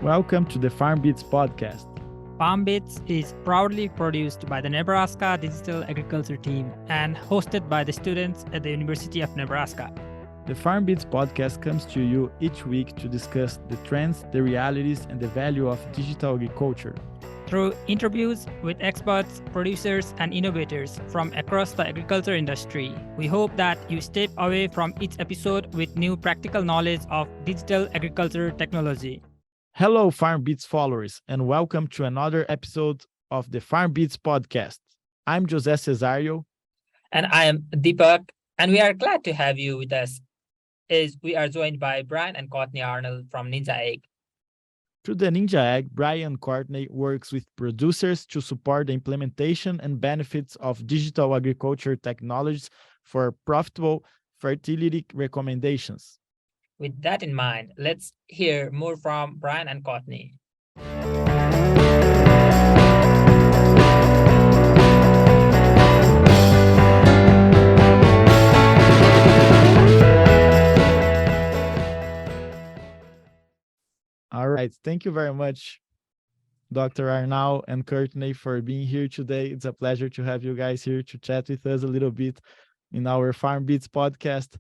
Welcome to the FarmBits podcast. FarmBits is proudly produced by the Nebraska Digital Agriculture team and hosted by the students at the University of Nebraska. The FarmBits podcast comes to you each week to discuss the trends, the realities, and the value of digital agriculture. Through interviews with experts, producers, and innovators from across the agriculture industry, we hope that you step away from each episode with new practical knowledge of digital agriculture technology. Hello, FarmBits followers, and welcome to another episode of the FarmBits podcast. I'm José Cesario. And I am Deepak, and we are glad to have you with us, as we are joined by Brian and Courtney Arnall from NinjaAg. Through the NinjaAg, Brian and Courtney works with producers to support the implementation and benefits of digital agriculture technologies for profitable fertility recommendations. With that in mind, let's hear more from Brian and Courtney. All right. Thank you very much, Dr. Arnall and Courtney, for being here today. It's a pleasure to have you guys here to chat with us a little bit in our FarmBits podcast.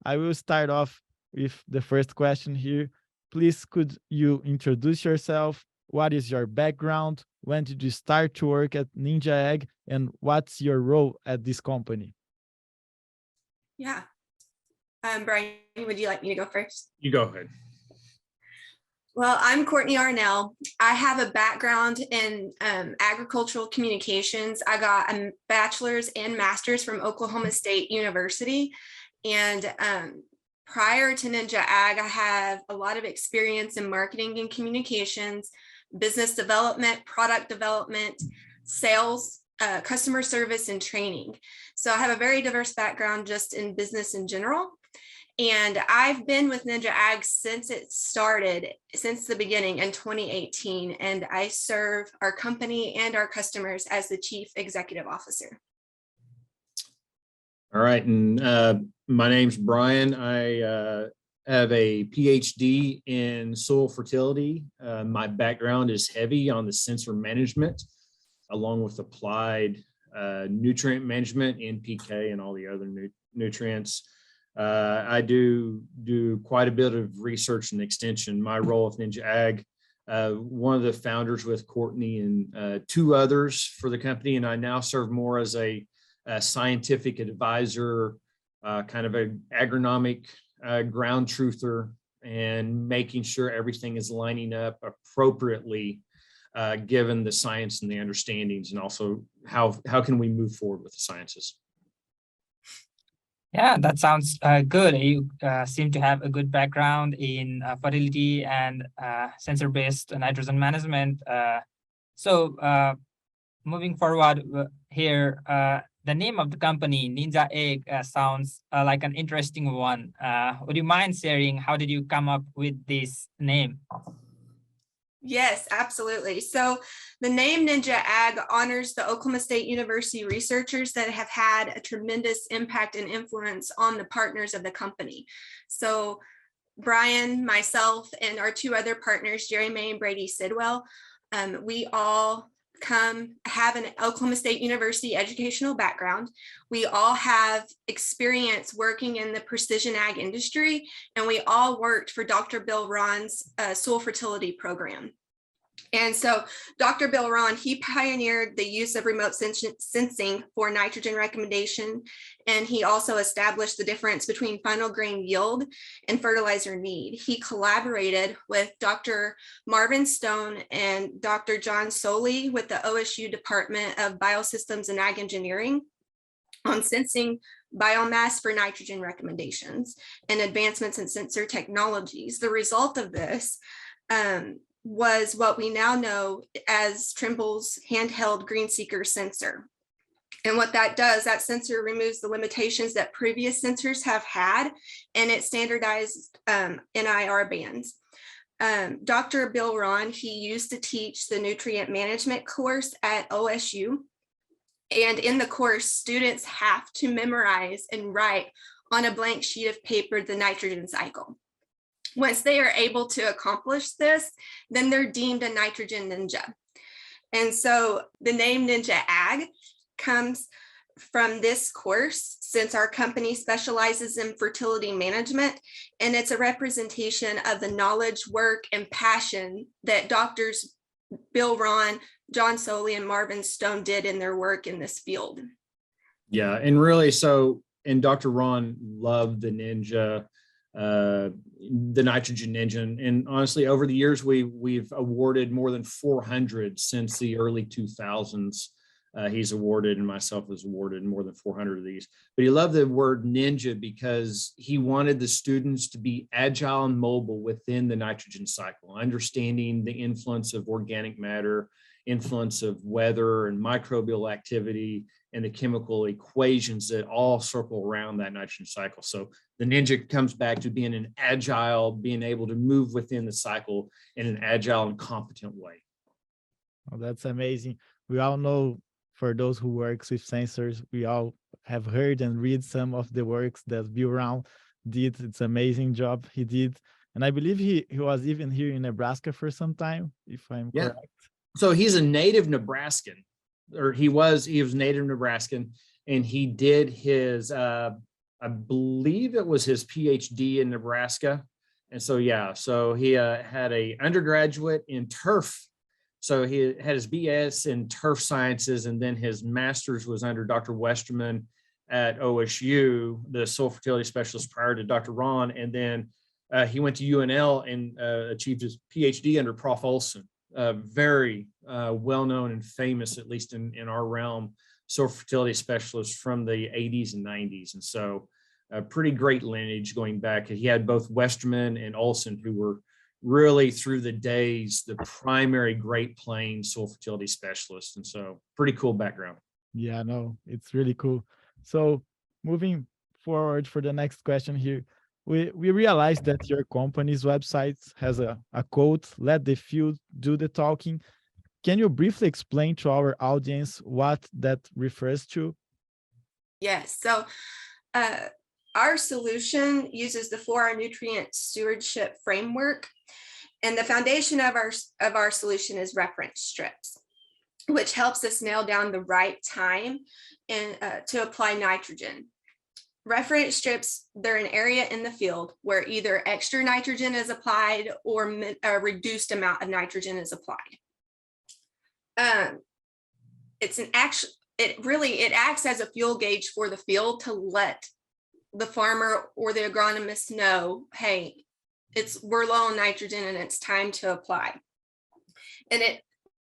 I will start off with the first question here. Please, could you introduce yourself? What is your background? When did you start to work at NinjaAg? And what's your role at this company? Yeah. Brian, would you like me to go first? You go ahead. Well, I'm Courtney Arnall. I have a background in agricultural communications. I got a bachelor's and master's from Oklahoma State University. And prior to NinjaAg, I have a lot of experience in marketing and communications, business development, product development, sales, customer service, and training. So I have a very diverse background just in business in general. And I've been with NinjaAg since it started, since the beginning in 2018. And I serve our company and our customers as the Chief Executive Officer. All right. And my name's Brian. I have a PhD in soil fertility. My background is heavy on the sensor management, along with applied nutrient management, NPK, and all the other nutrients. I do quite a bit of research and extension. My role with NinjaAg, one of the founders with Courtney and two others for the company, and I now serve more as a scientific advisor, kind of an agronomic ground truther, and making sure everything is lining up appropriately given the science and the understandings, and also how can we move forward with the sciences. Yeah, that sounds good. You seem to have a good background in fertility and sensor-based nitrogen management. So moving forward here, the name of the company, NinjaAg, sounds like an interesting one. Would you mind sharing how did you come up with this name? Yes, absolutely. So the name NinjaAg honors the Oklahoma State University researchers that have had a tremendous impact and influence on the partners of the company. So Brian, myself, and our two other partners, Jerry May and Brady Sidwell, we all have an Oklahoma State University educational background. We all have experience working in the precision ag industry, and we all worked for Dr. Bill Ron's soil fertility program. And so Dr. Bill Ron, he pioneered the use of remote sensing for nitrogen recommendation, and he also established the difference between final grain yield and fertilizer need. He collaborated with Dr. Marvin Stone and Dr. John Soley with the OSU Department of Biosystems and Ag Engineering on sensing biomass for nitrogen recommendations and advancements in sensor technologies. The result of this was what we now know as Trimble's handheld green seeker sensor. And what that does, that sensor removes the limitations that previous sensors have had, and it standardized NIR bands. Dr. Bill Ron, he used to teach the nutrient management course at OSU. And in the course, students have to memorize and write on a blank sheet of paper the nitrogen cycle. Once they are able to accomplish this, then they're deemed a nitrogen ninja. And so the name NinjaAg comes from this course, since our company specializes in fertility management, and it's a representation of the knowledge, work, and passion that doctors Bill Ron, John Soley, and Marvin Stone did in their work in this field. Yeah, and really, and Dr. Ron loved the Ninja, the nitrogen ninja, and honestly, over the years, we've awarded more than 400 since the early 2000s. He's awarded, and myself was awarded more than 400 of these. But he loved the word ninja because he wanted the students to be agile and mobile within the nitrogen cycle, understanding the influence of organic matter, influence of weather and microbial activity, and the chemical equations that all circle around that nitrogen cycle. So the ninja comes back to being an agile, being able to move within the cycle in an agile and competent way. Oh, that's amazing. We all know, for those who works with sensors, we all have heard and read some of the works that Bill Brown did. It's an amazing job he did. And I believe he was even here in Nebraska for some time, if I'm correct. So he's a native Nebraskan, or he was native Nebraskan, and he did his, I believe it was his PhD in Nebraska. And so, so he had a undergraduate in turf. So he had his BS in turf sciences, and then his master's was under Dr. Westerman at OSU, the soil fertility specialist prior to Dr. Ron. And then he went to UNL and achieved his PhD under Prof. Olson, very well-known and famous, at least in our realm, soil fertility specialist from the 80s and 90s. And so a pretty great lineage going back. He had both Westerman and Olson, who were really through the days, the primary Great Plains soil fertility specialist. And so pretty cool background. Yeah, no, it's really cool. So moving forward for the next question here, we realized that your company's website has a quote, "Let the field do the talking." Can you briefly explain to our audience what that refers to? Yes, so our solution uses the 4R nutrient stewardship framework. And the foundation of our solution is reference strips, which helps us nail down the right time and to apply nitrogen. Reference strips, they're an area in the field where either extra nitrogen is applied or a reduced amount of nitrogen is applied. It acts as a fuel gauge for the field to let the farmer or the agronomist know, hey, we're low on nitrogen and it's time to apply. And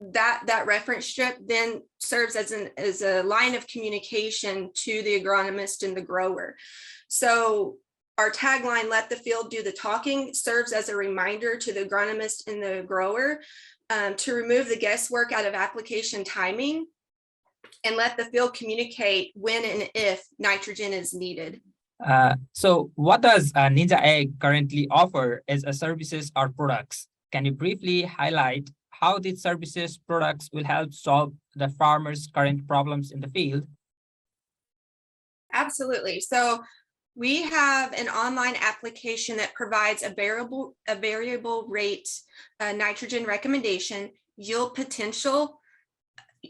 that reference strip then serves as a line of communication to the agronomist and the grower. So our tagline, "Let the field do the talking," serves as a reminder to the agronomist and the grower to remove the guesswork out of application timing and let the field communicate when and if nitrogen is needed. So what does NinjaAg currently offer as a services or products? Can you briefly highlight how these services products will help solve the farmers' current problems in the field? Absolutely. So we have an online application that provides a variable rate nitrogen recommendation, yield potential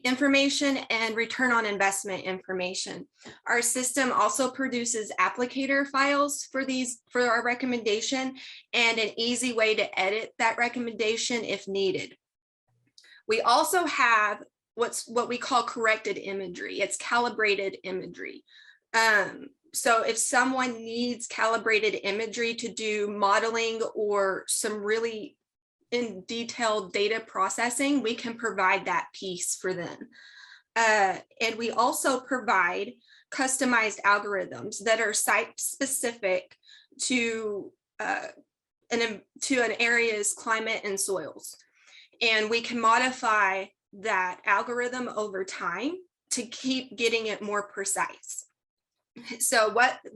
information, and return on investment information. Our system also produces applicator files for our recommendation and an easy way to edit that recommendation if needed. We also have what we call corrected imagery. It's calibrated imagery. So if someone needs calibrated imagery to do modeling or some really in detailed data processing, we can provide that piece for them. And we also provide customized algorithms that are site specific to an area's climate and soils. And we can modify that algorithm over time to keep getting it more precise. So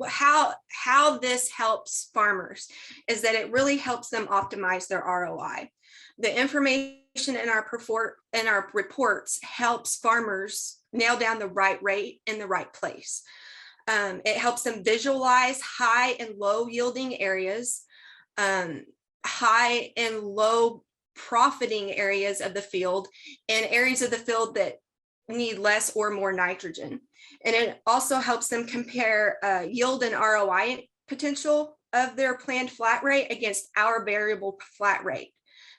how this helps farmers is that it really helps them optimize their ROI. The information in our reports helps farmers nail down the right rate in the right place. It helps them visualize high and low yielding areas. high and low profiting areas of the field and areas of the field that need less or more nitrogen. And it also helps them compare yield and ROI potential of their planned flat rate against our variable flat rate.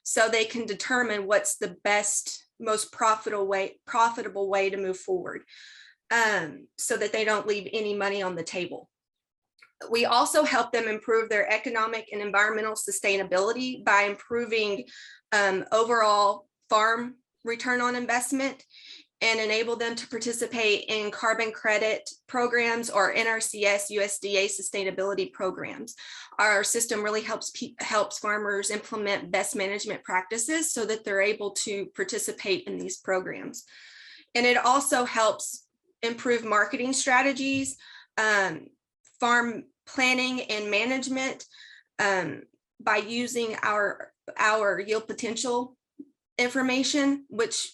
So they can determine what's the best, most profitable way to move forward, so that they don't leave any money on the table. We also help them improve their economic and environmental sustainability by improving overall farm return on investment, and enable them to participate in carbon credit programs or NRCS USDA sustainability programs. Our system really helps farmers implement best management practices so that they're able to participate in these programs. And it also helps improve marketing strategies, farm planning and management, by using our yield potential information, which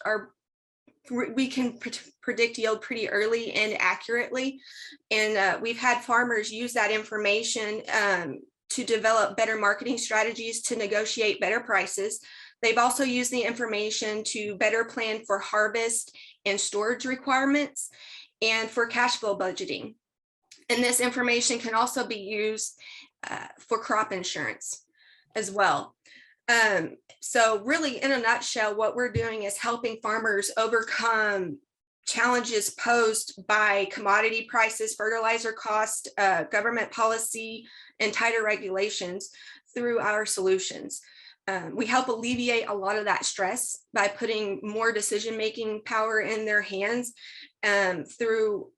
we can predict yield pretty early and accurately. And we've had farmers use that information to develop better marketing strategies to negotiate better prices. They've also used the information to better plan for harvest and storage requirements and for cash flow budgeting. And this information can also be used for crop insurance as well. So really, in a nutshell, what we're doing is helping farmers overcome challenges posed by commodity prices, fertilizer cost, government policy, and tighter regulations through our solutions. We help alleviate a lot of that stress by putting more decision-making power in their hands through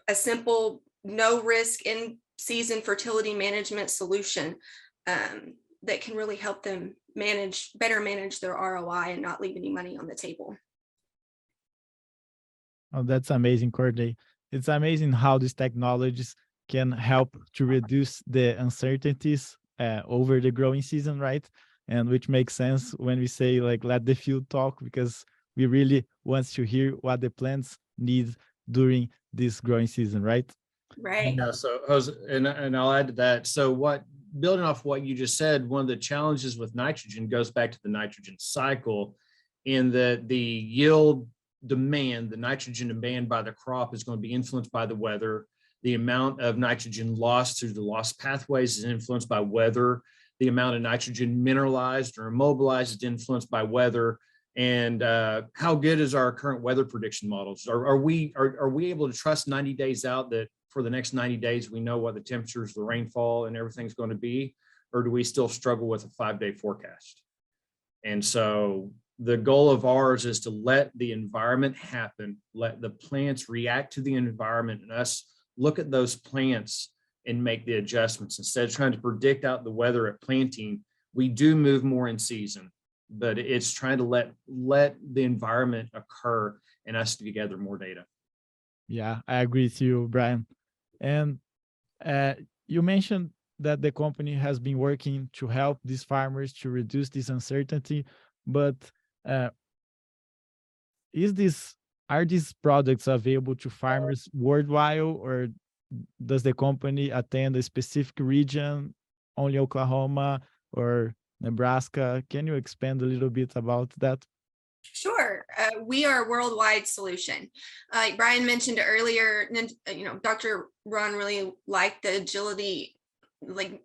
a simple, no-risk in-season fertility management solution that can really help them better manage their ROI and not leave any money on the table. Oh, that's amazing, Courtney. It's amazing how these technologies can help to reduce the uncertainties over the growing season, right? And which makes sense when we say, like, let the field talk, because we really want to hear what the plants need during this growing season, right? Right. Yeah, so and I'll add to that. So building off what you just said, one of the challenges with nitrogen goes back to the nitrogen cycle, in that the yield demand, the nitrogen demand by the crop, is going to be influenced by the weather. The amount of nitrogen lost through the loss pathways is influenced by weather. The amount of nitrogen mineralized or immobilized is influenced by weather. And how good is our current weather prediction models? Are we able to trust 90 days out that for the next 90 days, we know what the temperatures, the rainfall, and everything's going to be? Or do we still struggle with a 5-day forecast? And so the goal of ours is to let the environment happen, let the plants react to the environment, and us look at those plants and make the adjustments. Instead of trying to predict out the weather at planting, we do move more in season, but it's trying to let the environment occur and us to gather more data. Yeah, I agree with you, Brian. And you mentioned that the company has been working to help these farmers to reduce this uncertainty, but are these products available to farmers worldwide, or does the company attend a specific region, only Oklahoma or Nebraska? Can you expand a little bit about that? Sure. We are a worldwide solution. Like Brian mentioned earlier, Dr. Ron really liked the agility, like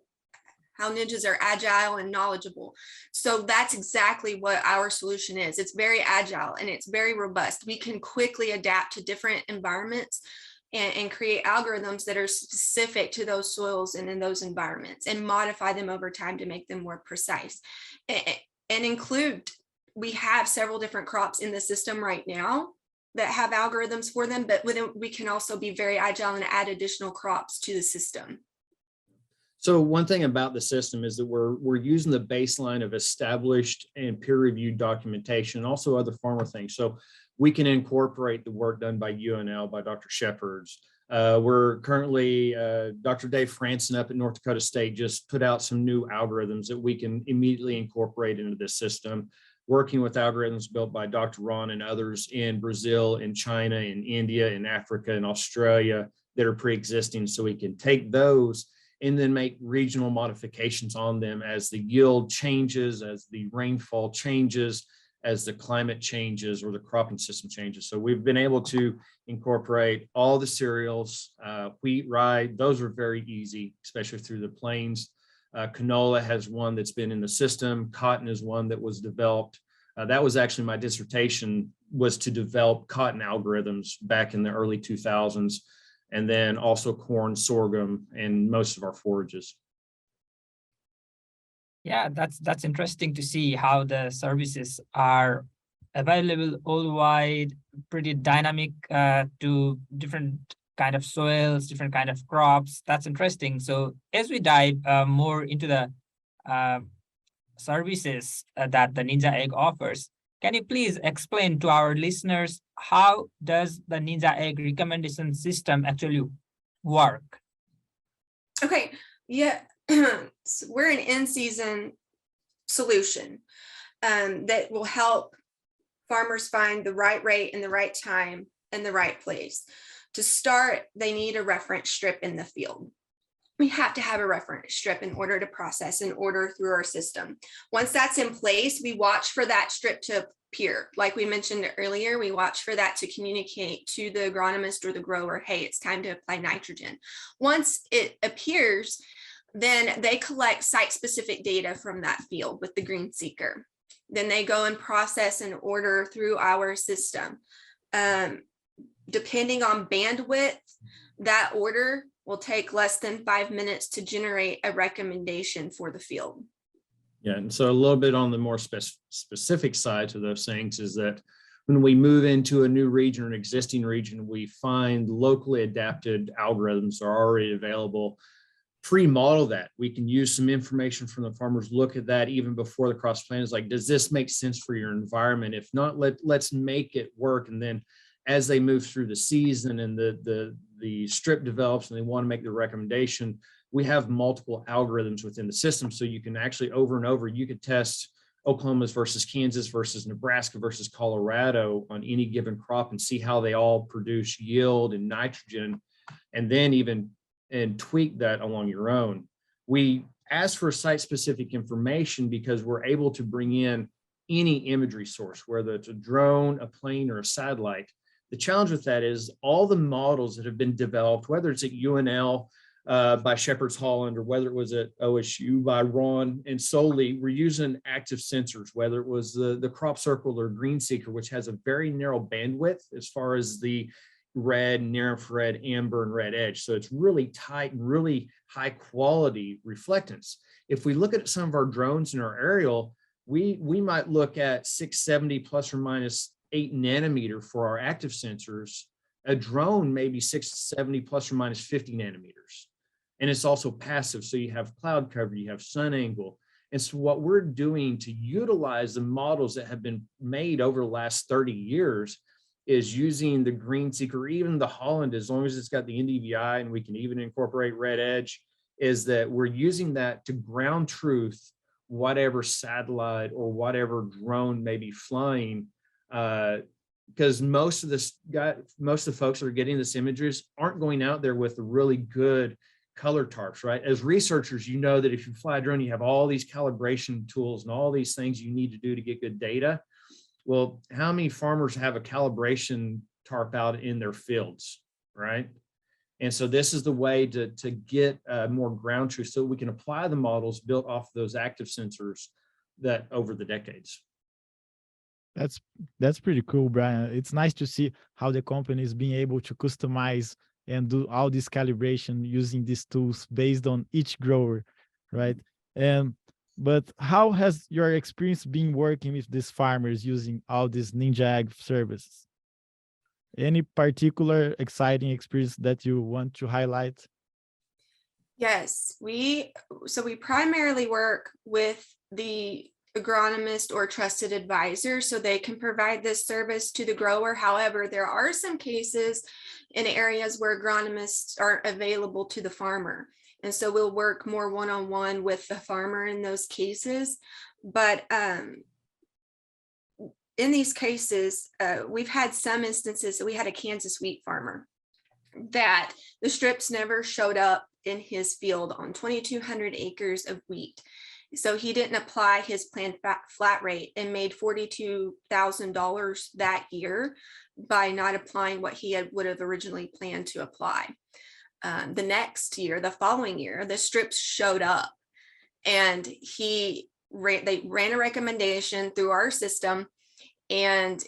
how ninjas are agile and knowledgeable. So that's exactly what our solution is. It's very agile and it's very robust. We can quickly adapt to different environments and create algorithms that are specific to those soils and in those environments, and modify them over time to make them more precise. We have several different crops in the system right now that have algorithms for them, but we can also be very agile and add additional crops to the system. So one thing about the system is that we're using the baseline of established and peer-reviewed documentation, and also other farmer things. So we can incorporate the work done by UNL, by Dr. Shepherds. We're currently, Dr. Dave Franson up at North Dakota State just put out some new algorithms that we can immediately incorporate into this system, working with algorithms built by Dr. Ron and others in Brazil, in China, in India, in Africa, and Australia that are pre-existing. So we can take those and then make regional modifications on them as the yield changes, as the rainfall changes, as the climate changes or the cropping system changes. So we've been able to incorporate all the cereals, wheat, rye, those are very easy, especially through the plains. Canola has one that's been in the system. Cotton is one that was developed. That was actually my dissertation, was to develop cotton algorithms back in the early 2000s, and then also corn, sorghum, and most of our forages. Yeah, that's interesting to see how the services are available all wide, pretty dynamic to different kind of soils, different kind of crops. That's interesting. So as we dive more into the services that the NinjaAg offers, can you please explain to our listeners how does the NinjaAg recommendation system actually work? Okay, yeah, so we're an in-season solution that will help farmers find the right rate and the right time and the right place. To start, they need a reference strip in the field. We have to have a reference strip in order to process and order through our system. Once that's in place, we watch for that strip to appear. Like we mentioned earlier, we watch for that to communicate to the agronomist or the grower, hey, it's time to apply nitrogen. Once it appears, then they collect site-specific data from that field with the green seeker. Then they go and process and order through our system. Depending on bandwidth, that order will take less than 5 minutes to generate a recommendation for the field. Yeah, and so a little bit on the more specific side to those things is that when we move into a new region or an existing region, we find locally adapted algorithms are already available. Pre-model that. We can use some information from the farmers, look at that even before the cross plan is like, does this make sense for your environment? If not, let's make it work. And then as they move through the season and the strip develops and they want to make the recommendation, we have multiple algorithms within the system. So you can actually over and over, you could test Oklahoma's versus Kansas versus Nebraska versus Colorado on any given crop and see how they all produce yield and nitrogen, and then even and tweak that along your own. We ask for site-specific information because we're able to bring in any imagery source, whether it's a drone, a plane, or a satellite. The challenge with that is all the models that have been developed, whether it's at UNL by Shepherd's Holland or whether it was at OSU by Ron and Solely, we're using active sensors, whether it was the crop circle or green seeker, which has a very narrow bandwidth as far as the red, near infrared, amber, and red edge. So it's really tight and really high quality reflectance. If we look at some of our drones in our aerial, we might look at 670 plus or minus 8 nanometer for our active sensors. A drone may be 670 plus or minus 50 nanometers. And it's also passive. So you have cloud cover, you have sun angle. And so what we're doing to utilize the models that have been made over the last 30 years is using the green seeker, or even the Holland, as long as it's got the NDVI and we can even incorporate red edge, is that we're using that to ground truth whatever satellite or whatever drone may be flying. Because most of the folks that are getting this images aren't going out there with a really good color tarps, right? As researchers, you know that if you fly a drone, you have all these calibration tools and all these things you need to do to get good data. Well, how many farmers have a calibration tarp out in their fields, right? And so this is the way to get more ground truth so we can apply the models built off of those active sensors that over the decades. That's pretty cool, Brian. It's nice to see how the company is being able to customize and do all this calibration using these tools based on each grower, right? But how has your experience been working with these farmers using all these NinjaAg services? Any particular exciting experience that you want to highlight? Yes, we primarily work with the agronomist or trusted advisor so they can provide this service to the grower. However, there are some cases in areas where agronomists aren't available to the farmer. And so we'll work more one-on-one with the farmer in those cases. But in these cases, we've had some instances. So we had a Kansas wheat farmer that the strips never showed up in his field on 2,200 acres of wheat. So he didn't apply his planned flat rate and made $42,000 that year by not applying what he would have originally planned to apply. The next year, the following year, the strips showed up, and they ran a recommendation through our system, and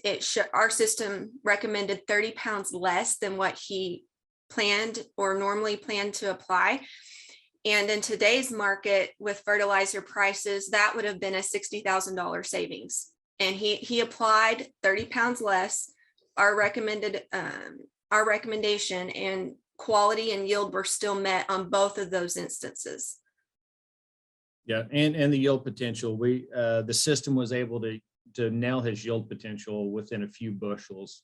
our system recommended 30 pounds less than what he planned or normally planned to apply. And in today's market with fertilizer prices, that would have been a $60,000 savings. And he applied 30 pounds less. Our recommendation and quality and yield were still met on both of those instances. Yeah, and the yield potential. The system was able to nail his yield potential within a few bushels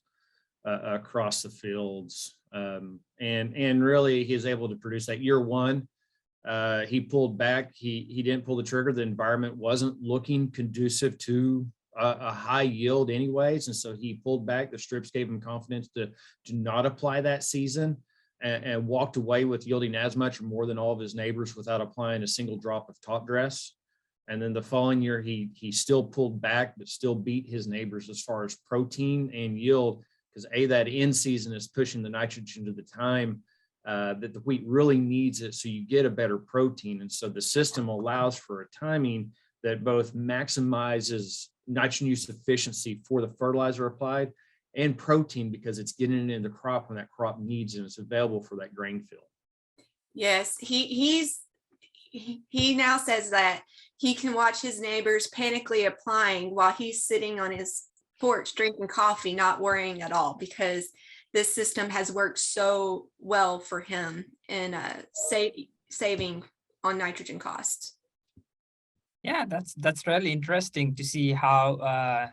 across the fields, and really he was able to produce that. Year one, he pulled back. He didn't pull the trigger. The environment wasn't looking conducive to a high yield anyways, and so he pulled back. The strips gave him confidence to not apply that season, and walked away with yielding as much or more than all of his neighbors without applying a single drop of top dress. And then the following year, he still pulled back, but still beat his neighbors as far as protein and yield, because that in season is pushing the nitrogen to the time that the wheat really needs it, so you get a better protein. And so the system allows for a timing that both maximizes nitrogen use efficiency for the fertilizer applied and protein, because it's getting it in the crop when that crop needs it and it's available for that grain field. Yes, he now says that he can watch his neighbors panically applying while he's sitting on his porch drinking coffee, not worrying at all, because this system has worked so well for him in saving on nitrogen costs. Yeah, that's really interesting to see how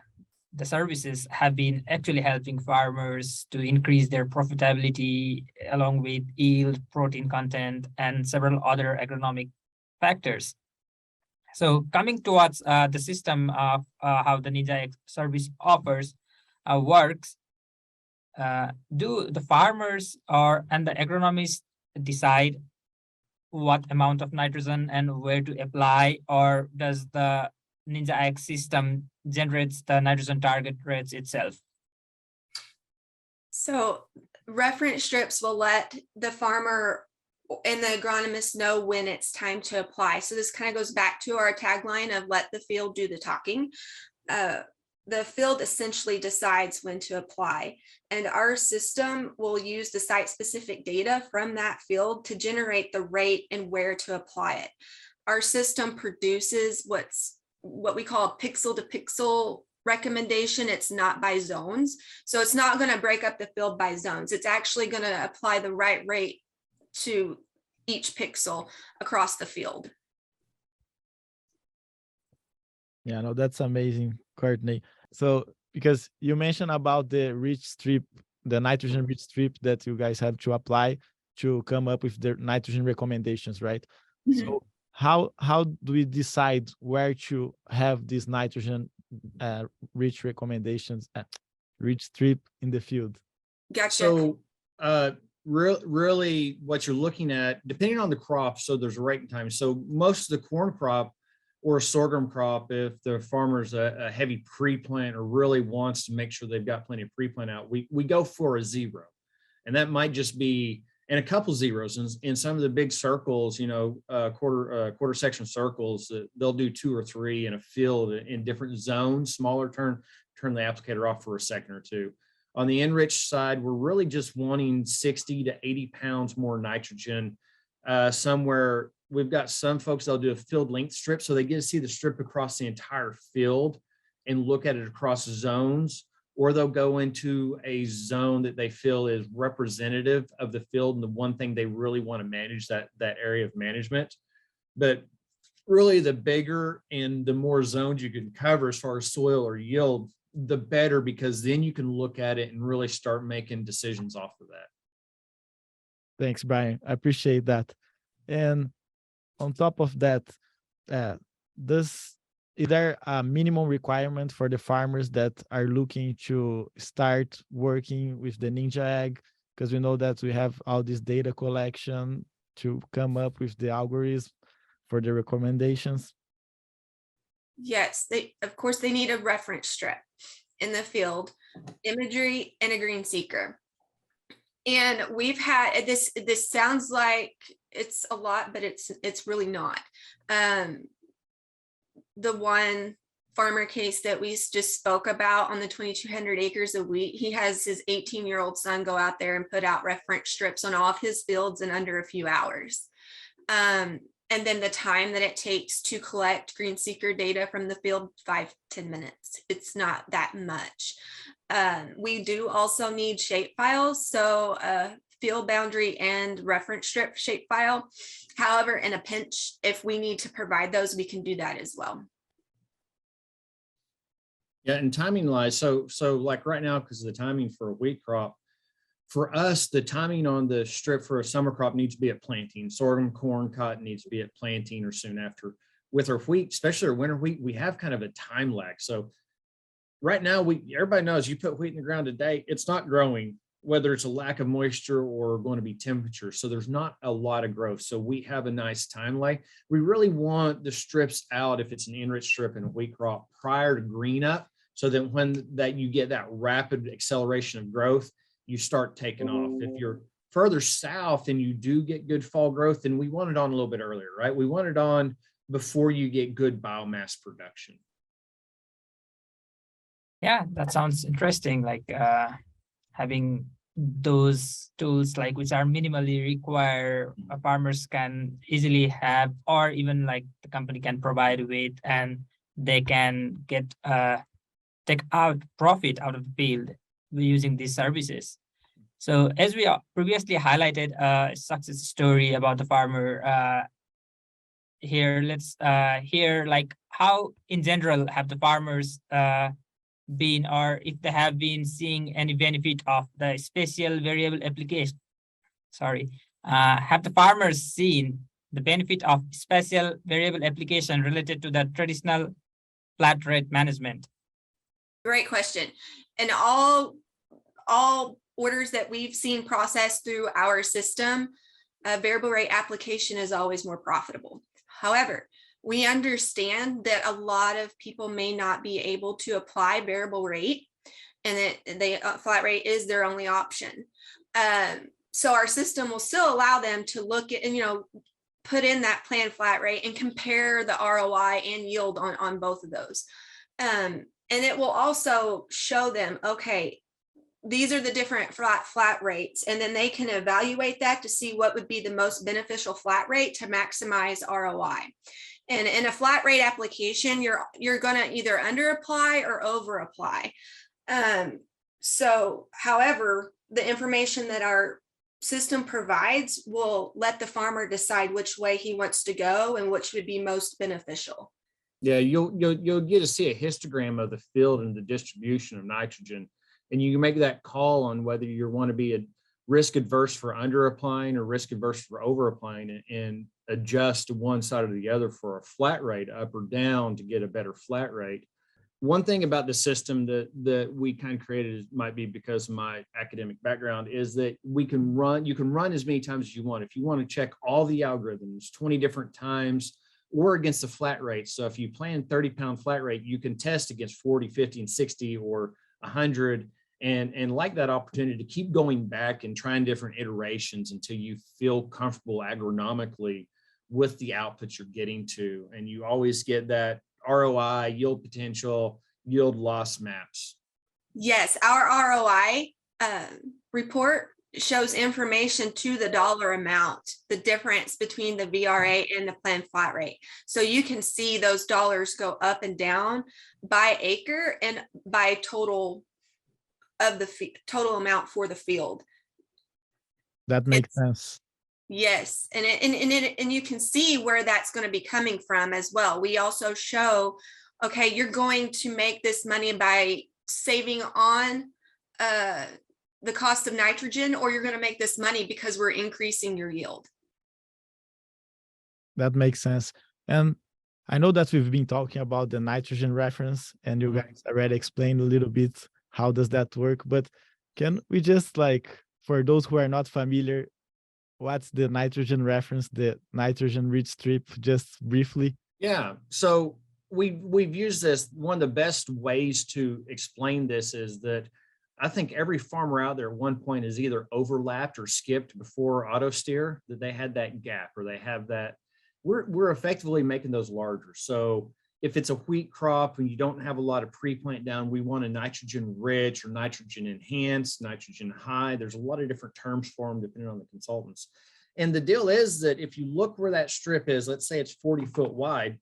the services have been actually helping farmers to increase their profitability, along with yield, protein content, and several other agronomic factors. So coming towards the system of how the NinjaAg service offers works, do the farmers and the agronomists decide what amount of nitrogen and where to apply, or does the NinjaAg system generates the nitrogen target rates itself? So reference strips will let the farmer and the agronomist know when it's time to apply. So this kind of goes back to our tagline of let the field do the talking. The field essentially decides when to apply, and our system will use the site-specific data from that field to generate the rate and where to apply it. Our system produces what we call a pixel-to-pixel recommendation. It's not by zones, so it's not going to break up the field by zones. It's actually going to apply the right rate to each pixel across the field. Yeah, no, that's amazing, Courtney. So because you mentioned about the rich strip, the nitrogen rich strip that you guys have to apply to come up with the nitrogen recommendations, right? Mm-hmm. So how do we decide where to have these nitrogen rich recommendations, rich strip in the field? Gotcha. So really what you're looking at, depending on the crop, so there's a rate and time. So most of the corn crop or a sorghum crop, if the farmer's a heavy pre-plant or really wants to make sure they've got plenty of pre-plant out, we go for a 0. And that might just be, and a couple zeros in some of the big circles, quarter section circles, they'll do 2 or 3 in a field in different zones, smaller, turn the applicator off for a second or two. On the enriched side, we're really just wanting 60 to 80 pounds more nitrogen somewhere. We've got some folks that'll do a field length strip, so they get to see the strip across the entire field and look at it across zones, or they'll go into a zone that they feel is representative of the field and the one thing they really want to manage, that area of management. But really the bigger and the more zones you can cover as far as soil or yield, the better, because then you can look at it and really start making decisions off of that. Thanks, Brian. I appreciate that. And on top of that, is there a minimum requirement for the farmers that are looking to start working with the NinjaAg? because we know that we have all this data collection to come up with the algorithm for the recommendations? Yes, of course they need a reference strip in the field, imagery, and a green seeker. And we've had this sounds like it's a lot, but it's really not. The one farmer case that we just spoke about on the 2,200 acres of wheat, he has his 18-year-old son go out there and put out reference strips on all of his fields in under a few hours. And then the time that it takes to collect green seeker data from the field, 5-10 minutes. It's not that much. We do also need shape files, so field boundary and reference strip shape file. However, in a pinch, if we need to provide those, we can do that as well. Yeah, and timing wise, so like right now, because of the timing for a wheat crop, for us, the timing on the strip for a summer crop needs to be at planting. Sorghum, corn, cotton needs to be at planting or soon after. With our wheat, especially our winter wheat, we have kind of a time lag. So right now, everybody knows you put wheat in the ground today, it's not growing, whether it's a lack of moisture or going to be temperature. So there's not a lot of growth. So we have a nice time lag. We really want the strips out, if it's an enriched strip in a wheat crop, prior to green up, so that when you get that rapid acceleration of growth, you start taking off. If you're further south and you do get good fall growth, then we want it on a little bit earlier, right? We want it on before you get good biomass production. Yeah, that sounds interesting. Like having those tools, like which are minimally require, farmers can easily have, or even like the company can provide with, and they can get take out profit out of the field using these services. So as we previously highlighted a success story about the farmer, here let's hear like how in general have the farmers been, or if they have been seeing any benefit of the spatial variable application. Have the farmers seen the benefit of spatial variable application related to the traditional flat rate management? Great question. And all orders that we've seen processed through our system, variable rate application is always more profitable. However, we understand that a lot of people may not be able to apply variable rate, and that flat rate is their only option. So our system will still allow them to look at and put in that planned flat rate and compare the ROI and yield on both of those. And it will also show them, okay, these are the different flat rates, and then they can evaluate that to see what would be the most beneficial flat rate to maximize ROI. And in a flat rate application, you're going to either under apply or over apply. So, however, the information that our system provides will let the farmer decide which way he wants to go and which would be most beneficial. Yeah, you'll get to see a histogram of the field and the distribution of nitrogen, and you can make that call on whether you want to be a risk adverse for under applying or risk adverse for over applying, and adjust one side or the other for a flat rate up or down to get a better flat rate. One thing about the system that we kind of created, might be because of my academic background, is that you can run as many times as you want. If you want to check all the algorithms 20 different times, or against the flat rate. So if you plan 30-pound flat rate, you can test against 40, 50, and 60 or 100, and like that opportunity to keep going back and trying different iterations until you feel comfortable agronomically with the outputs you're getting to. And you always get that ROI, yield potential, yield loss maps. Yes, our ROI report shows information to the dollar amount, the difference between the VRA and the planned flat rate. So you can see those dollars go up and down by acre and by total of the total amount for the field. That makes sense. Yes, and you can see where that's going to be coming from as well. We also show, okay, you're going to make this money by saving on the cost of nitrogen, or you're going to make this money because we're increasing your yield. That makes sense. And I know that we've been talking about the nitrogen reference, and you guys already explained a little bit how does that work, but can we just like for those who are not familiar, what's the nitrogen reference, the nitrogen rich strip, just briefly? Yeah, so we've used this. One of the best ways to explain this is that I think every farmer out there at one point is either overlapped or skipped before auto steer, that they had that gap or they have that. We're effectively making those larger. So if it's a wheat crop and you don't have a lot of pre-plant down, we want a nitrogen rich or nitrogen enhanced, nitrogen high. There's a lot of different terms for them depending on the consultants. And the deal is that if you look where that strip is, let's say it's 40 foot wide,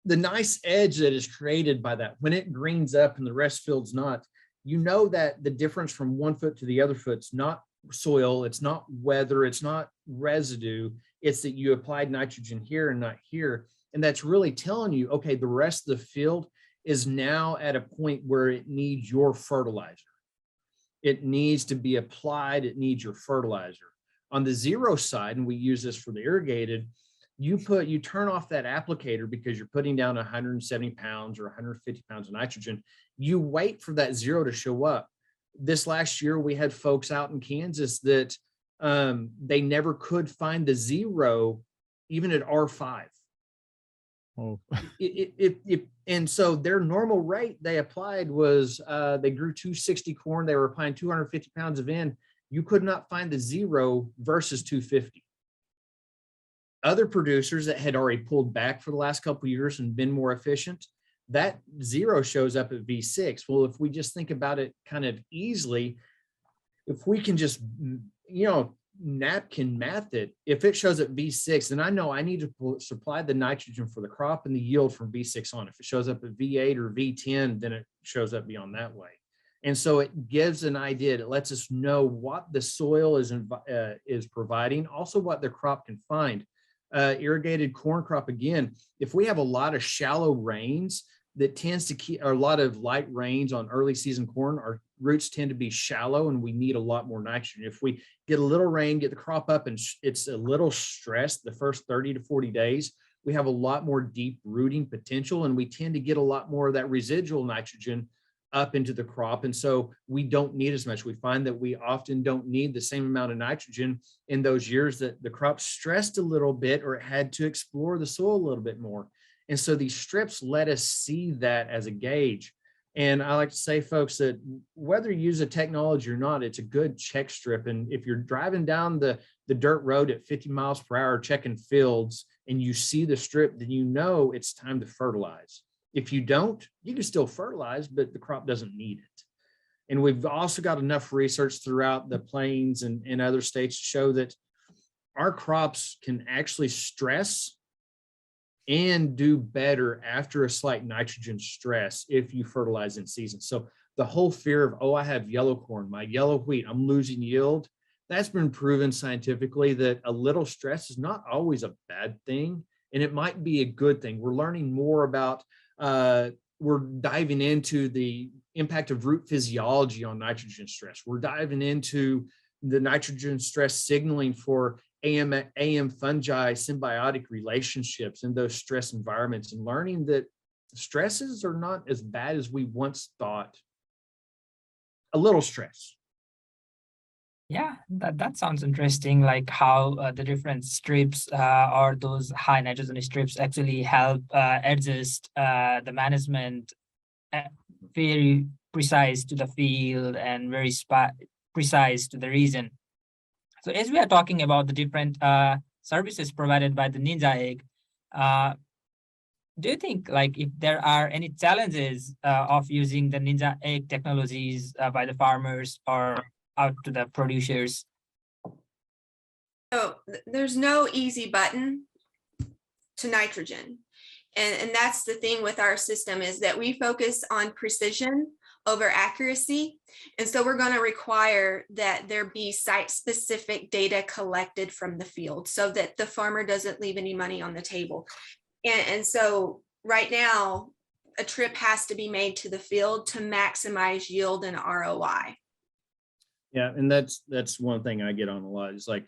the nice edge that is created by that, when it greens up and the rest field's not, you know that the difference from one foot to the other foot's not soil, it's not weather, it's not residue, it's that you applied nitrogen here and not here. And that's really telling you, okay, the rest of the field is now at a point where it needs your fertilizer. It needs to be applied, it needs your fertilizer. On the zero side, and we use this for the irrigated, you turn off that applicator because you're putting down 170 pounds or 150 pounds of nitrogen. You wait for that zero to show up. This last year, we had folks out in Kansas that they never could find the zero, even at R5. Oh, and so their normal rate they applied was they grew 260 corn. They were applying 250 pounds of N. You could not find the zero versus 250. Other producers that had already pulled back for the last couple of years and been more efficient, that zero shows up at V6. Well, if we just think about it kind of easily, if we can just, napkin math it, if it shows at V6, then I know I need to supply the nitrogen for the crop and the yield from V6 on. If it shows up at V8 or V10, then it shows up beyond that way. And so it gives an idea. It lets us know what the soil is providing, also what the crop can find. Irrigated corn crop, again, if we have a lot of shallow rains, that tends to keep, or a lot of light rains on early season corn, our roots tend to be shallow and we need a lot more nitrogen. If we get a little rain, get the crop up and it's a little stressed the first 30 to 40 days, we have a lot more deep rooting potential and we tend to get a lot more of that residual nitrogen up into the crop. And so we don't need as much. We find that we often don't need the same amount of nitrogen in those years that the crop stressed a little bit or it had to explore the soil a little bit more. And so these strips let us see that as a gauge. And I like to say, folks, that whether you use a technology or not, it's a good check strip. And if you're driving down the dirt road at 50 miles per hour, checking fields, and you see the strip, then you know it's time to fertilize. If you don't, you can still fertilize, but the crop doesn't need it. And we've also got enough research throughout the plains and other states to show that our crops can actually stress and do better after a slight nitrogen stress if you fertilize in season. So the whole fear of, oh, I have yellow corn, my yellow wheat, I'm losing yield, that's been proven scientifically that a little stress is not always a bad thing, and it might be a good thing. We're learning more about, we're diving into the impact of root physiology on nitrogen stress. We're diving into the nitrogen stress signaling for AM fungi symbiotic relationships in those stress environments, and learning that stresses are not as bad as we once thought. A little stress. Yeah, that sounds interesting, like how the different strips or those high nitrogen strips actually help adjust the management very precise to the field and very precise to the region. So as we are talking about the different services provided by the NinjaAg, do you think like if there are any challenges of using the NinjaAg technologies by the farmers or out to the producers? So there's no easy button to nitrogen. And that's the thing with our system, is that we focus on precision over accuracy. And so we're going to require that there be site-specific data collected from the field so that the farmer doesn't leave any money on the table. And so right now, a trip has to be made to the field to maximize yield and ROI. Yeah, and that's one thing I get on a lot. Is like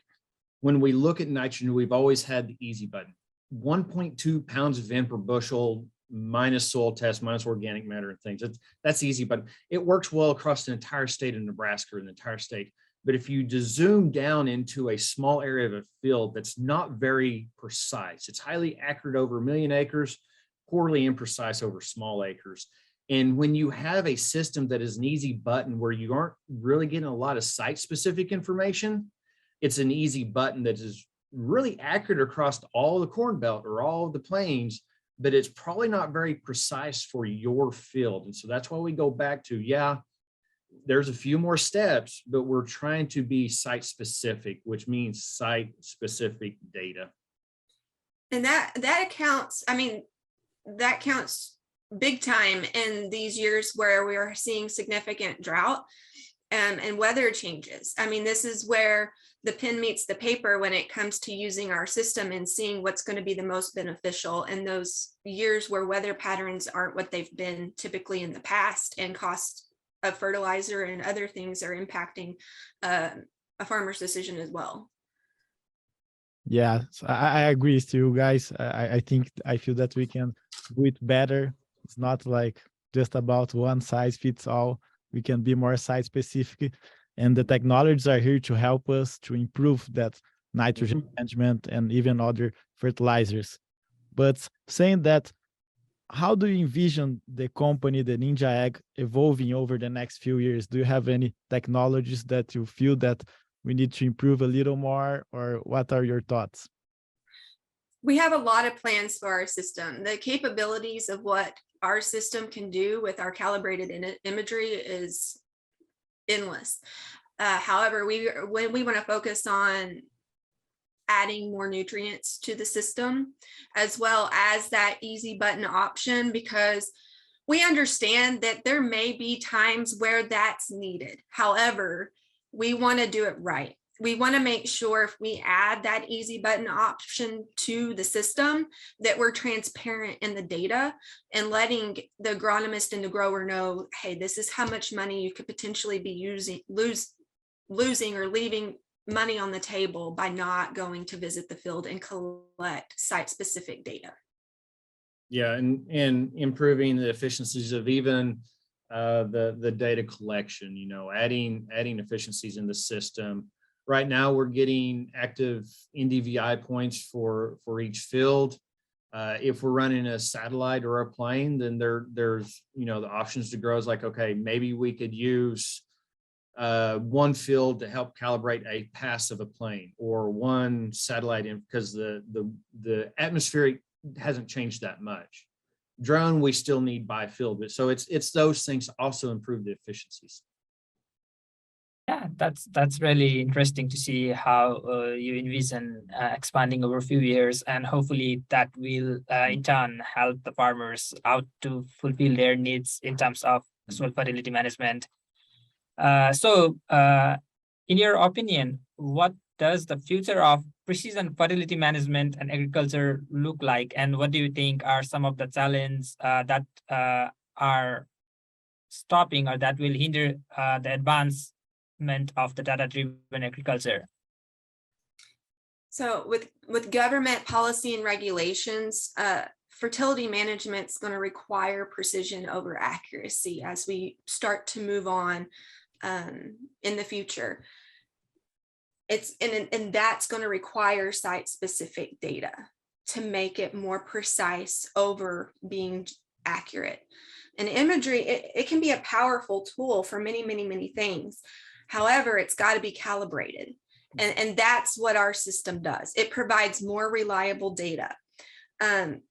when we look at nitrogen, we've always had the easy button. 1.2 pounds of N per bushel minus soil test, minus organic matter and things. That's easy, but it works well across the entire state of Nebraska and the entire state. But if you zoom down into a small area of a field that's not very precise, it's highly accurate over 1 million acres, poorly imprecise over small acres. And when you have a system that is an easy button where you aren't really getting a lot of site specific information, it's an easy button that is really accurate across all the corn belt or all of the plains, but it's probably not very precise for your field. And so that's why we go back to, yeah, there's a few more steps, but we're trying to be site specific, which means site specific data. And that counts. I mean, that counts big time in these years where we are seeing significant drought and weather changes. I mean, this is where the pen meets the paper when it comes to using our system and seeing what's going to be the most beneficial in those years where weather patterns aren't what they've been typically in the past, and cost of fertilizer and other things are impacting a farmer's decision as well. Yeah, so I agree with you guys. I think I feel that we can do it better. It's not like just about one size fits all. We can be more site specific, and the technologies are here to help us to improve that nitrogen management and even other fertilizers. But saying that, how do you envision the company, the NinjaAg, evolving over the next few years? Do you have any technologies that you feel that we need to improve a little more, or what are your thoughts? We have a lot of plans for our system. The capabilities of what our system can do with our calibrated imagery is endless. However, when we want to focus on adding more nutrients to the system, as well as that easy button option, because we understand that there may be times where that's needed. However, we want to do it right. We want to make sure if we add that easy button option to the system that we're transparent in the data and letting the agronomist and the grower know, hey, this is how much money you could potentially be losing or leaving money on the table by not going to visit the field and collect site-specific data. Yeah, and improving the efficiencies of even the data collection, adding efficiencies in the system. Right now, we're getting active NDVI points for each field. If we're running a satellite or a plane, then there's the options to grow is like, okay, maybe we could use one field to help calibrate a pass of a plane, or one satellite in, because the atmospheric hasn't changed that much. Drone, we still need by field, but so it's those things also improve the efficiencies. Yeah, that's really interesting to see how you envision expanding over a few years, and hopefully that will in turn help the farmers out to fulfill their needs in terms of soil fertility management. So in your opinion, what does the future of precision fertility management and agriculture look like, and what do you think are some of the challenges that are stopping or that will hinder the advancement of the data-driven agriculture? So with government policy and regulations, fertility management is going to require precision over accuracy as we start to move on in the future. And that's going to require site-specific data to make it more precise over being accurate. And imagery, it can be a powerful tool for many, many, many things. However, it's got to be calibrated. And that's what our system does. It provides more reliable data. And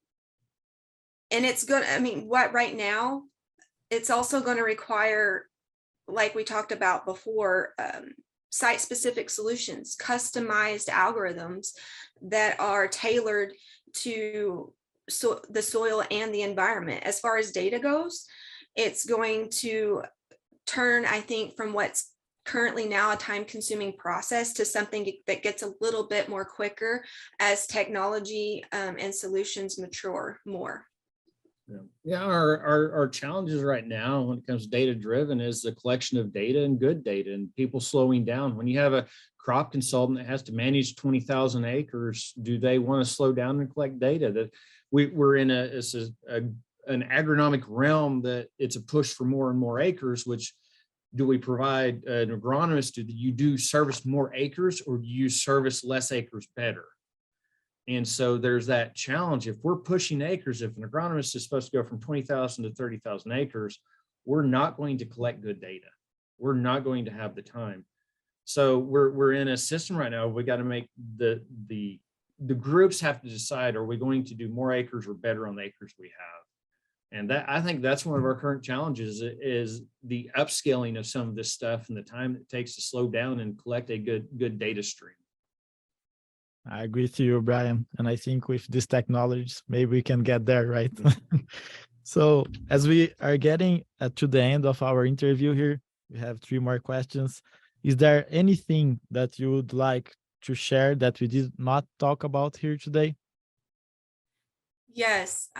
it's going to, what right now, it's also going to require, like we talked about before, site-specific solutions, customized algorithms that are tailored to the soil and the environment. As far as data goes, it's going to turn, I think, from what's currently now a time-consuming process to something that gets a little bit more quicker as technology and solutions mature more. Yeah, our challenges right now when it comes to data driven is the collection of data and good data, and people slowing down. When you have a crop consultant that has to manage 20,000 acres, do they want to slow down and collect data? That we're in an agronomic realm that it's a push for more and more acres, which do we provide an agronomist? Do you do service more acres, or do you service less acres better? And so there's that challenge. If we're pushing acres, if an agronomist is supposed to go from 20,000 to 30,000 acres, we're not going to collect good data. We're not going to have the time. So we're in a system right now. We got to make the groups have to decide, are we going to do more acres or better on the acres we have? And that, I think that's one of our current challenges, is the upscaling of some of this stuff and the time it takes to slow down and collect a good data stream. I agree with you, Brian. And I think with these technologies, maybe we can get there, right? So as we are getting to the end of our interview here, we have 3 more questions. Is there anything that you would like to share that we did not talk about here today? Yes.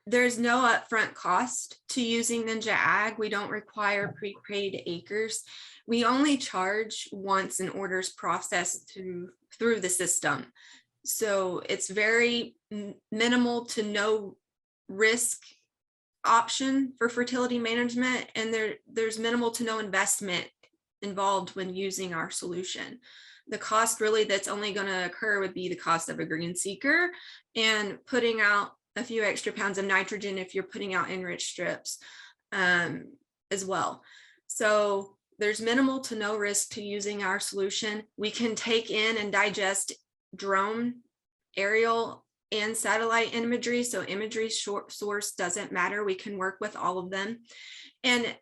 There's no upfront cost to using NinjaAg. We don't require prepaid acres. We only charge once an order is processed through the system. So it's very minimal to no risk option for fertility management, and there's minimal to no investment involved when using our solution. The cost really that's only going to occur would be the cost of a green seeker and putting out a few extra pounds of nitrogen if you're putting out enriched strips as well. So there's minimal to no risk to using our solution. We can take in and digest drone, aerial, and satellite imagery. So imagery source doesn't matter. We can work with all of them. And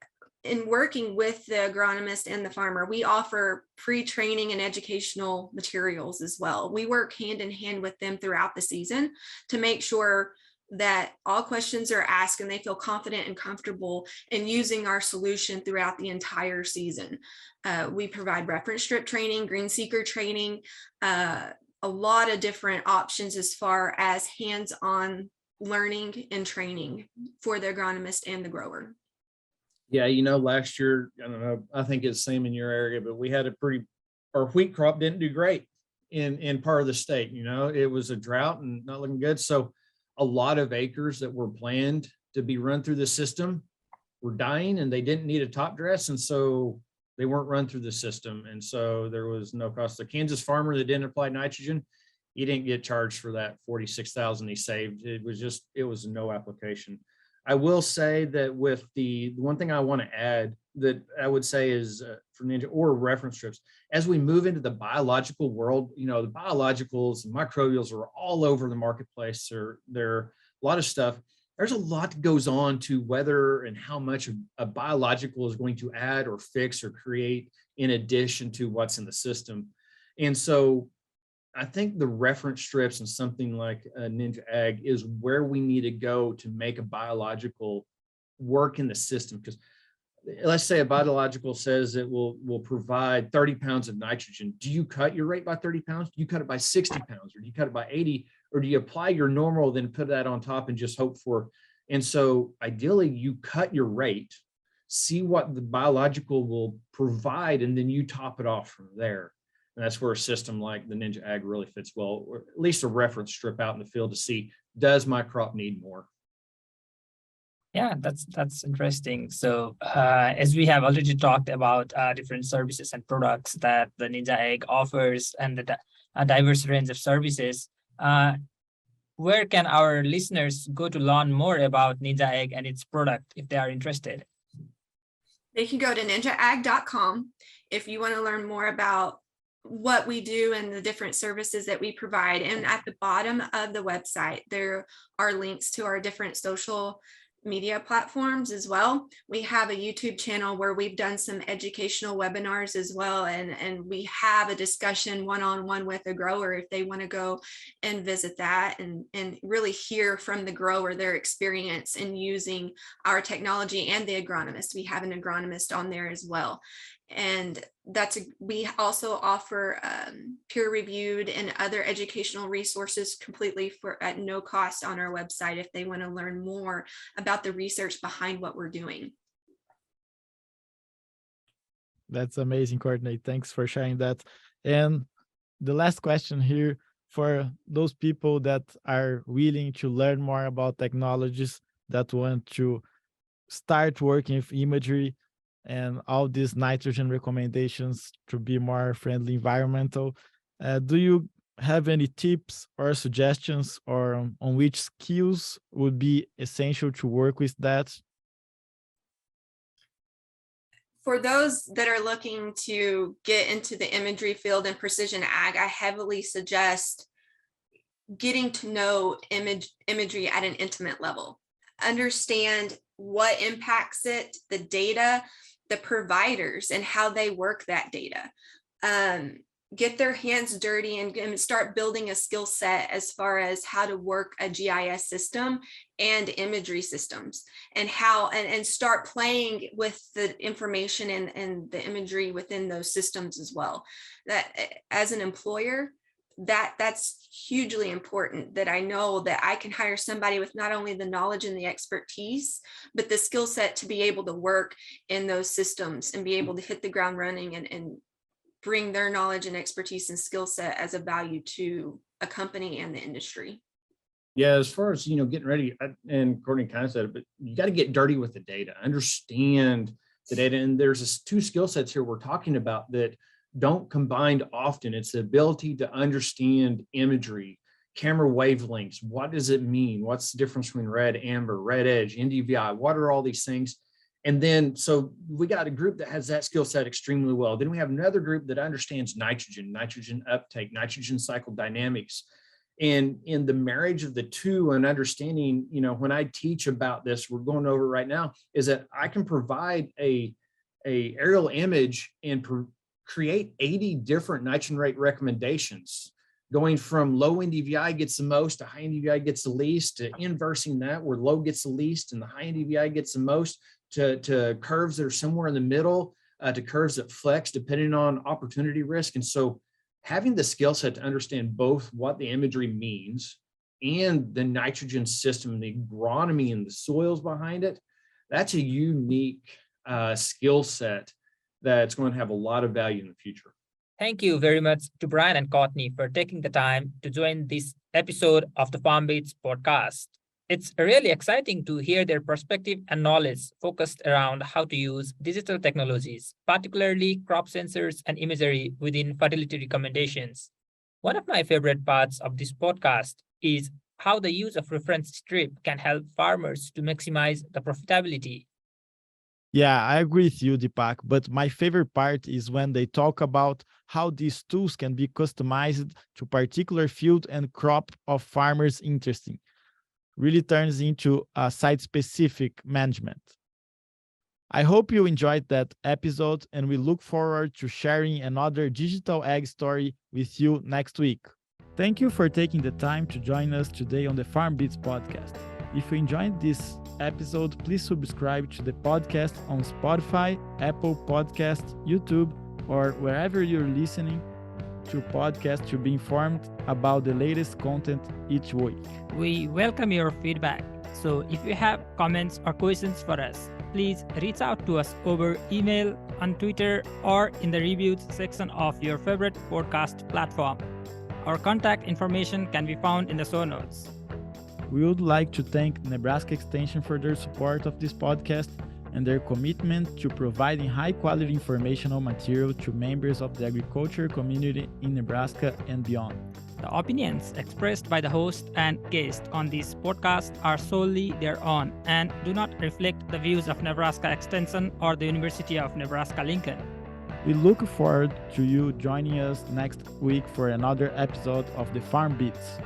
in working with the agronomist and the farmer, we offer pre-training and educational materials as well. We work hand in hand with them throughout the season to make sure that all questions are asked and they feel confident and comfortable in using our solution throughout the entire season. We provide reference strip training, green seeker training, a lot of different options as far as hands-on learning and training for the agronomist and the grower. Yeah, you know, last year, I don't know, I think it's the same in your area, but we had our wheat crop didn't do great in part of the state. You know, it was a drought and not looking good. So a lot of acres that were planned to be run through the system were dying, and they didn't need a top dress. And so they weren't run through the system. And so there was no cost. The Kansas farmer that didn't apply nitrogen, he didn't get charged for that 46,000 he saved. It was no application. I will say that with the one thing I want to add that I would say is for Ninja or reference strips, as we move into the biological world, you know, the biologicals and microbials are all over the marketplace. There are a lot of stuff. There's a lot that goes on to whether and how much a biological is going to add or fix or create in addition to what's in the system. And so I think the reference strips and something like NinjaAg is where we need to go to make a biological work in the system. Because let's say a biological says it will provide 30 pounds of nitrogen. Do you cut your rate by 30 pounds? Do you cut it by 60 pounds? Or do you cut it by 80? Or do you apply your normal, then put that on top and just hope for? And so ideally you cut your rate, see what the biological will provide, and then you top it off from there. And that's where a system like the NinjaAg really fits well, or at least a reference strip out in the field to see, does my crop need more? Yeah, that's interesting. So as we have already talked about different services and products that the NinjaAg offers and a diverse range of services, where can our listeners go to learn more about NinjaAg and its product if they are interested? They can go to ninjaag.com if you want to learn more about what we do and the different services that we provide. And at the bottom of the website, there are links to our different social media platforms as well. We have a YouTube channel where we've done some educational webinars as well. And we have a discussion one-on-one with a grower if they want to go and visit that and really hear from the grower their experience in using our technology and the agronomist. We have an agronomist on there as well. And we also offer peer-reviewed and other educational resources completely at no cost on our website if they want to learn more about the research behind what we're doing. That's amazing, Courtney. Thanks for sharing that. And the last question here, for those people that are willing to learn more about technologies, that want to start working with imagery and all these nitrogen recommendations to be more friendly environmental. Do you have any tips or suggestions or on which skills would be essential to work with that? For those that are looking to get into the imagery field and precision ag, I heavily suggest getting to know imagery at an intimate level. Understand what impacts it, the data, the providers, and how they work that data. Get their hands dirty and start building a skill set as far as how to work a GIS system and imagery systems, and how and start playing with the information and the imagery within those systems as well. That as an employer, that's hugely important, that I know that I can hire somebody with not only the knowledge and the expertise, but the skill set to be able to work in those systems and be able to hit the ground running and bring their knowledge and expertise and skill set as a value to a company and the industry. Yeah, as far as, getting ready, and Courtney kind of said it, but you got to get dirty with the data, understand the data. And there's two skill sets here we're talking about that don't combine often. It's the ability to understand imagery, camera wavelengths. What does it mean? What's the difference between red, amber, red edge, NDVI? What are all these things? And then, so we got a group that has that skill set extremely well. Then we have another group that understands nitrogen uptake, nitrogen cycle dynamics. And in the marriage of the two and understanding, when I teach about this, we're going over right now, is that I can provide a aerial image and create 80 different nitrogen rate recommendations, going from low NDVI gets the most to high NDVI gets the least, to inversing that where low gets the least and the high NDVI gets the most, to curves that are somewhere in the middle, to curves that flex depending on opportunity risk. And so having the skill set to understand both what the imagery means and the nitrogen system, the agronomy and the soils behind it, that's a unique skill set that's going to have a lot of value in the future. Thank you very much to Brian and Courtney for taking the time to join this episode of the FarmBits podcast. It's really exciting to hear their perspective and knowledge focused around how to use digital technologies, particularly crop sensors and imagery within fertility recommendations. One of my favorite parts of this podcast is how the use of reference strip can help farmers to maximize the profitability. Yeah, I agree with you, Deepak, but my favorite part is when they talk about how these tools can be customized to particular field and crop of farmers' interesting. Really turns into a site-specific management. I hope you enjoyed that episode, and we look forward to sharing another digital ag story with you next week. Thank you for taking the time to join us today on the FarmBits podcast. If you enjoyed this episode, please subscribe to the podcast on Spotify, Apple Podcasts, YouTube, or wherever you're listening to podcasts to be informed about the latest content each week. We welcome your feedback. So if you have comments or questions for us, please reach out to us over email, on Twitter, or in the reviews section of your favorite podcast platform. Our contact information can be found in the show notes. We would like to thank Nebraska Extension for their support of this podcast and their commitment to providing high-quality informational material to members of the agriculture community in Nebraska and beyond. The opinions expressed by the host and guest on this podcast are solely their own and do not reflect the views of Nebraska Extension or the University of Nebraska-Lincoln. We look forward to you joining us next week for another episode of the FarmBits.